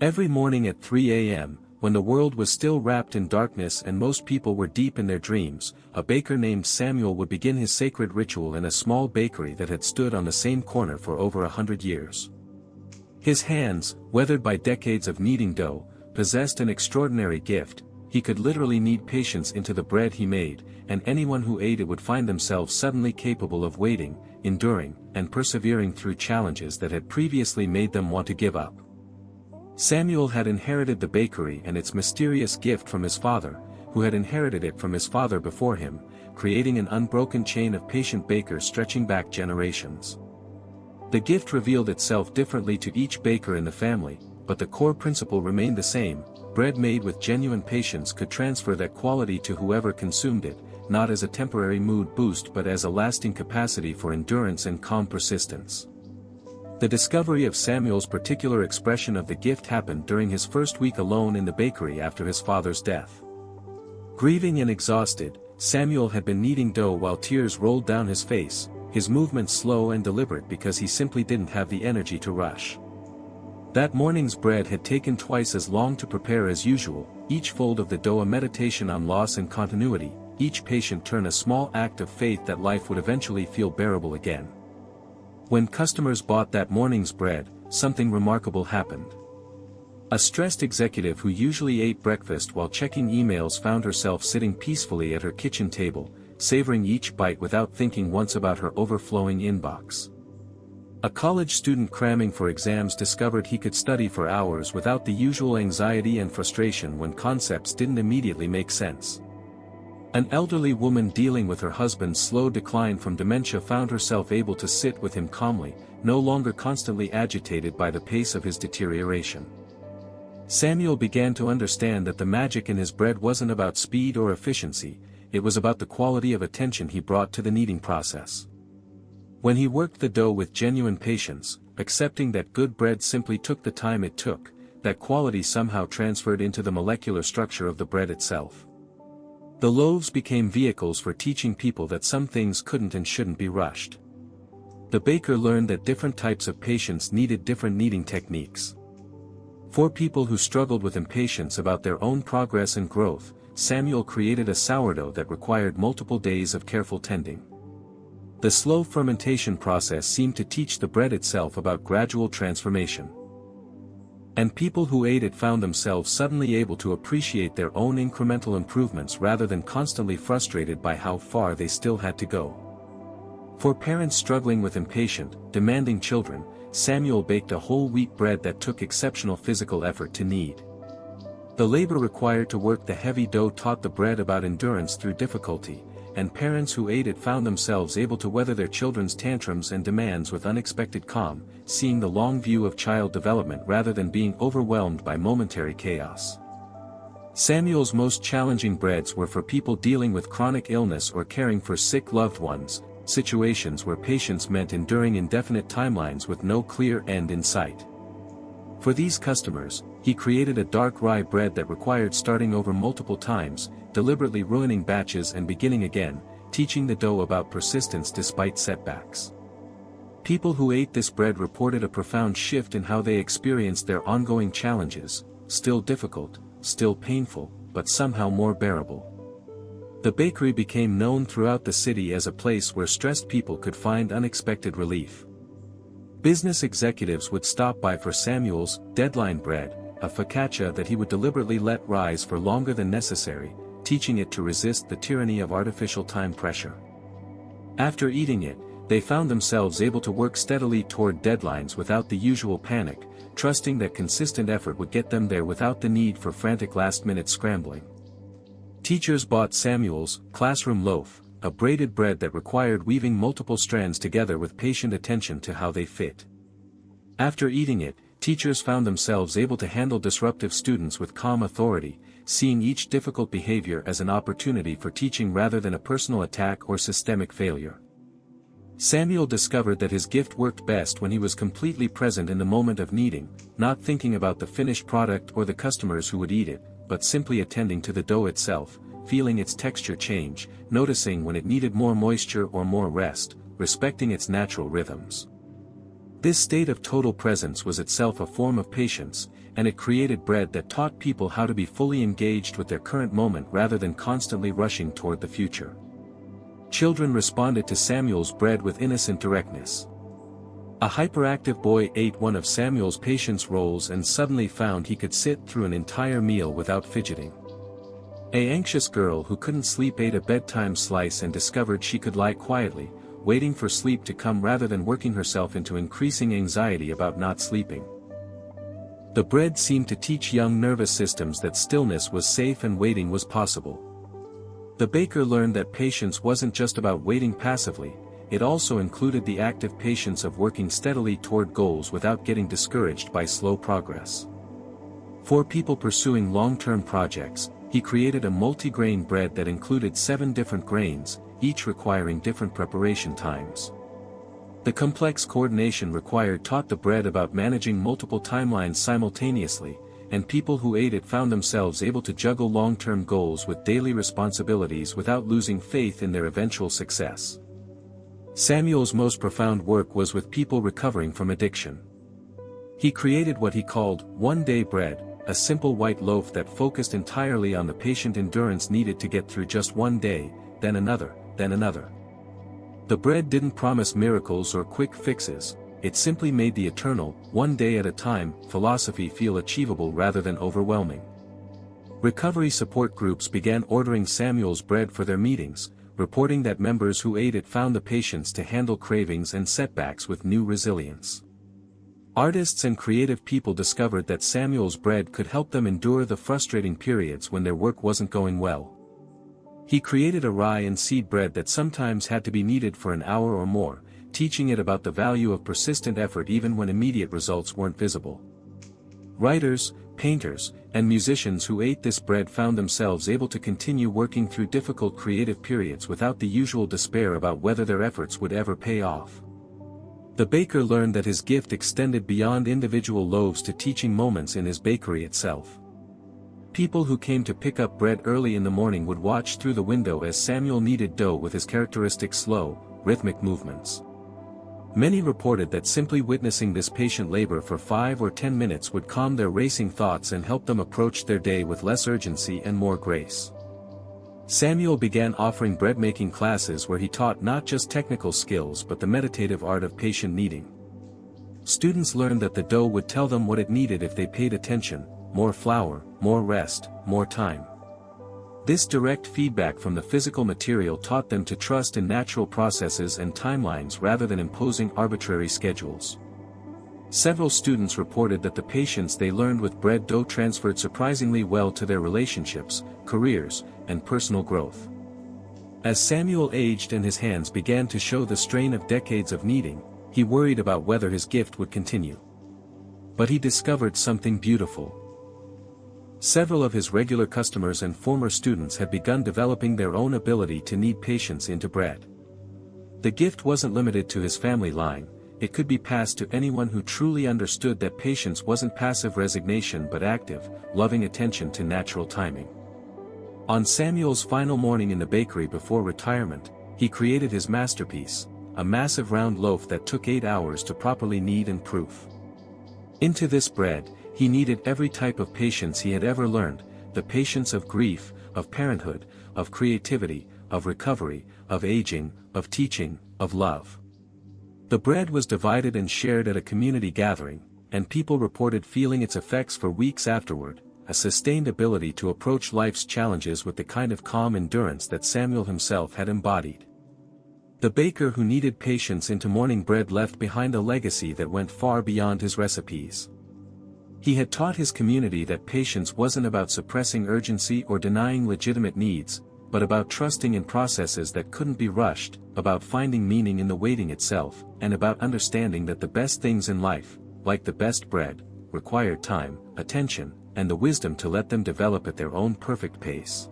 Every morning at 3 a.m., when the world was still wrapped in darkness and most people were deep in their dreams, a baker named Samuel would begin his sacred ritual in a small bakery that had stood on the same corner for over 100 years. His hands, weathered by decades of kneading dough, possessed an extraordinary gift. He could literally knead patience into the bread he made, and anyone who ate it would find themselves suddenly capable of waiting, enduring, and persevering through challenges that had previously made them want to give up. Samuel had inherited the bakery and its mysterious gift from his father, who had inherited it from his father before him, creating an unbroken chain of patient bakers stretching back generations. The gift revealed itself differently to each baker in the family, but the core principle remained the same: bread made with genuine patience could transfer that quality to whoever consumed it, not as a temporary mood boost but as a lasting capacity for endurance and calm persistence. The discovery of Samuel's particular expression of the gift happened during his first week alone in the bakery after his father's death. Grieving and exhausted, Samuel had been kneading dough while tears rolled down his face, his movements slow and deliberate because he simply didn't have the energy to rush. That morning's bread had taken twice as long to prepare as usual, each fold of the dough a meditation on loss and continuity, each patient turn a small act of faith that life would eventually feel bearable again. When customers bought that morning's bread, something remarkable happened. A stressed executive who usually ate breakfast while checking emails found herself sitting peacefully at her kitchen table, savoring each bite without thinking once about her overflowing inbox. A college student cramming for exams discovered he could study for hours without the usual anxiety and frustration when concepts didn't immediately make sense. An elderly woman dealing with her husband's slow decline from dementia found herself able to sit with him calmly, no longer constantly agitated by the pace of his deterioration. Samuel began to understand that the magic in his bread wasn't about speed or efficiency, it was about the quality of attention he brought to the kneading process. When he worked the dough with genuine patience, accepting that good bread simply took the time it took, that quality somehow transferred into the molecular structure of the bread itself. The loaves became vehicles for teaching people that some things couldn't and shouldn't be rushed. The baker learned that different types of patience needed different kneading techniques. For people who struggled with impatience about their own progress and growth, Samuel created a sourdough that required multiple days of careful tending. The slow fermentation process seemed to teach the bread itself about gradual transformation. And people who ate it found themselves suddenly able to appreciate their own incremental improvements rather than constantly frustrated by how far they still had to go. For parents struggling with impatient, demanding children, Samuel baked a whole wheat bread that took exceptional physical effort to knead. The labor required to work the heavy dough taught the bread about endurance through difficulty, and parents who ate it found themselves able to weather their children's tantrums and demands with unexpected calm, seeing the long view of child development rather than being overwhelmed by momentary chaos. Samuel's most challenging breads were for people dealing with chronic illness or caring for sick loved ones, situations where patience meant enduring indefinite timelines with no clear end in sight. For these customers, he created a dark rye bread that required starting over multiple times, deliberately ruining batches and beginning again, teaching the dough about persistence despite setbacks. People who ate this bread reported a profound shift in how they experienced their ongoing challenges, still difficult, still painful, but somehow more bearable. The bakery became known throughout the city as a place where stressed people could find unexpected relief. Business executives would stop by for Samuel's deadline bread, a focaccia that he would deliberately let rise for longer than necessary, teaching it to resist the tyranny of artificial time pressure. After eating it, they found themselves able to work steadily toward deadlines without the usual panic, trusting that consistent effort would get them there without the need for frantic last-minute scrambling. Teachers bought Samuel's classroom loaf, a braided bread that required weaving multiple strands together with patient attention to how they fit. After eating it, teachers found themselves able to handle disruptive students with calm authority, seeing each difficult behavior as an opportunity for teaching rather than a personal attack or systemic failure. Samuel discovered that his gift worked best when he was completely present in the moment of kneading, not thinking about the finished product or the customers who would eat it, but simply attending to the dough itself, feeling its texture change, noticing when it needed more moisture or more rest, respecting its natural rhythms. This state of total presence was itself a form of patience, and it created bread that taught people how to be fully engaged with their current moment rather than constantly rushing toward the future. Children responded to Samuel's bread with innocent directness. A hyperactive boy ate one of Samuel's patience rolls and suddenly found he could sit through an entire meal without fidgeting. An anxious girl who couldn't sleep ate a bedtime slice and discovered she could lie quietly, waiting for sleep to come rather than working herself into increasing anxiety about not sleeping. The bread seemed to teach young nervous systems that stillness was safe and waiting was possible. The baker learned that patience wasn't just about waiting passively, it also included the active patience of working steadily toward goals without getting discouraged by slow progress. For people pursuing long-term projects, he created a multi-grain bread that included 7 different grains, each requiring different preparation times. The complex coordination required taught the bread about managing multiple timelines simultaneously, and people who ate it found themselves able to juggle long-term goals with daily responsibilities without losing faith in their eventual success. Samuel's most profound work was with people recovering from addiction. He created what he called one-day bread, a simple white loaf that focused entirely on the patient endurance needed to get through just one day, then another, then another. The bread didn't promise miracles or quick fixes, it simply made the eternal, one day at a time, philosophy feel achievable rather than overwhelming. Recovery support groups began ordering Samuel's bread for their meetings, reporting that members who ate it found the patience to handle cravings and setbacks with new resilience. Artists and creative people discovered that Samuel's bread could help them endure the frustrating periods when their work wasn't going well. He created a rye and seed bread that sometimes had to be kneaded for an hour or more, teaching it about the value of persistent effort even when immediate results weren't visible. Writers, painters, and musicians who ate this bread found themselves able to continue working through difficult creative periods without the usual despair about whether their efforts would ever pay off. The baker learned that his gift extended beyond individual loaves to teaching moments in his bakery itself. People who came to pick up bread early in the morning would watch through the window as Samuel kneaded dough with his characteristic slow, rhythmic movements. Many reported that simply witnessing this patient labor for 5 or 10 minutes would calm their racing thoughts and help them approach their day with less urgency and more grace. Samuel began offering bread-making classes where he taught not just technical skills but the meditative art of patient kneading. Students learned that the dough would tell them what it needed if they paid attention: more flour, more rest, more time. This direct feedback from the physical material taught them to trust in natural processes and timelines rather than imposing arbitrary schedules. Several students reported that the patience they learned with bread dough transferred surprisingly well to their relationships, careers, and personal growth. As Samuel aged and his hands began to show the strain of decades of kneading, he worried about whether his gift would continue. But he discovered something beautiful. Several of his regular customers and former students had begun developing their own ability to knead patience into bread. The gift wasn't limited to his family line, it could be passed to anyone who truly understood that patience wasn't passive resignation but active, loving attention to natural timing. On Samuel's final morning in the bakery before retirement, he created his masterpiece, a massive round loaf that took 8 hours to properly knead and proof. Into this bread, he kneaded every type of patience he had ever learned: the patience of grief, of parenthood, of creativity, of recovery, of aging, of teaching, of love. The bread was divided and shared at a community gathering, and people reported feeling its effects for weeks afterward, a sustained ability to approach life's challenges with the kind of calm endurance that Samuel himself had embodied. The baker who kneaded patience into morning bread left behind a legacy that went far beyond his recipes. He had taught his community that patience wasn't about suppressing urgency or denying legitimate needs, but about trusting in processes that couldn't be rushed, about finding meaning in the waiting itself, and about understanding that the best things in life, like the best bread, required time, attention, and the wisdom to let them develop at their own perfect pace.